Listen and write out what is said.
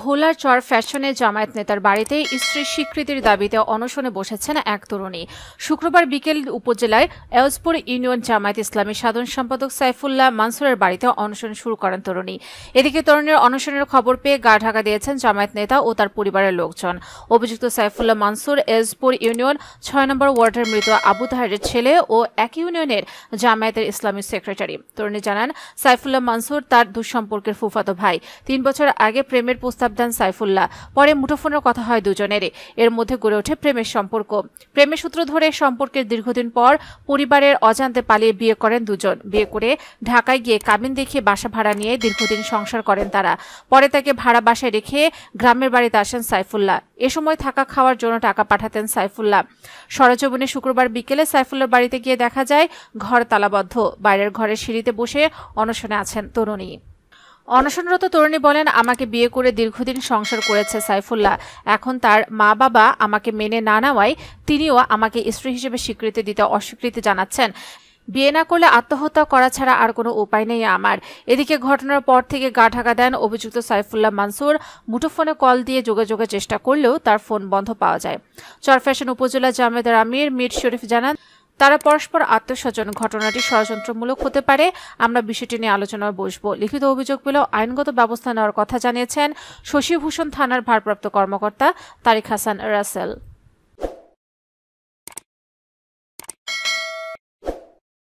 ভোলার চর ফ্যাশনে জামায়াত নেতার বাড়িতে স্ত্রীর স্বীকৃতির দাবিতে অনশনে বসেছেন এক তরুণী। শুক্রবার বিকেল উপজেলায় এলসপুর ইউনিয়ন জামায়াত ইসলামী সাধারণ সম্পাদক সাইফুল্লাহ মানসুরের বাড়িতে অনশন শুরু করেন তরুণী। এদিকে তরুণীর অনশনের খবর পেয়ে গা ঢাকা দিয়েছেন জামায়াত নেতা ও তার পরিবারের লোকজন। অভিযুক্ত সাইফুল্লাহ মানসুর এলসপুর ইউনিয়ন ৬ নম্বর ওয়ার্ডের মৃত আবু তাহেরের ছেলে ও একই ইউনিয়নের জামায়াতের ইসলামী সেক্রেটারি। তরুণী জানান, সাইফুল্লাহ মানসুর তার দুঃসম্পর্কের ফুফাতো ভাই। ৩ বছর আগে প্রেমের প্রস্তাব দেন সাইফুল্লাহ। পরে মুঠোফোনের কথা হয় দুজনের। এর মধ্যে গড়ে ওঠে প্রেমের সম্পর্ক। প্রেমের সূত্র ধরে সম্পর্কের দীর্ঘদিন পর পরিবারের অজান্তে পালিয়ে বিয়ে করেন দুজন। বিয়ে করে ঢাকায় গিয়ে কাবিন দেখিয়ে বাসা ভাড়া নিয়ে দীর্ঘদিন সংসার করেন তারা। পরে তাকে ভাড়া বাসায় রেখে গ্রামের বাড়িতে আসেন সাইফুল্লাহ। এ সময় থাকা খাওয়ার জন্য টাকা পাঠাতেন সাইফুল্লাহ। সরেজমিনে শুক্রবার বিকেলে সাইফুল্লাহর বাড়িতে গিয়ে দেখা যায় ঘর তালাবদ্ধ। বাইরের ঘরের সিঁড়িতে বসে অনশনে আছেন তরুণী। অনশনরত তরুণী বলেন, আমাকে বিয়ে করে দীর্ঘদিন সংসার করেছে সাইফুল্লাহ। এখন তার মা বাবা আমাকে মেনে না নেওয়ায় তিনিও আমাকে স্ত্রী হিসেবে স্বীকৃতি দিতে অস্বীকৃতি জানাচ্ছেন। বিয়ে না করলে আত্মহত্যা করা ছাড়া আর কোনো উপায় নেই আমার। এদিকে ঘটনার পর থেকে গা ঢাকা দেন অভিযুক্ত সাইফুল্লাহ মানসুর। মুঠোফোনে কল দিয়ে যোগাযোগের চেষ্টা করলেও তার ফোন বন্ধ পাওয়া যায়। চরফ্যাশন উপজেলা জামায়াতের আমির মীর শরীফ জানান, তারা পরস্পর আত্মস্বজন। ঘটনাটি ষড়যন্ত্রমূলক হতে পারে। আমরা বিষয়টি নিয়ে আলোচনায় বসব। লিখিত অভিযোগ পেলেও আইনগত ব্যবস্থা নেওয়ার কথা জানিয়েছেন শশীভূষণ থানার ভারপ্রাপ্ত কর্মকর্তা তারিক হাসান রাসেল।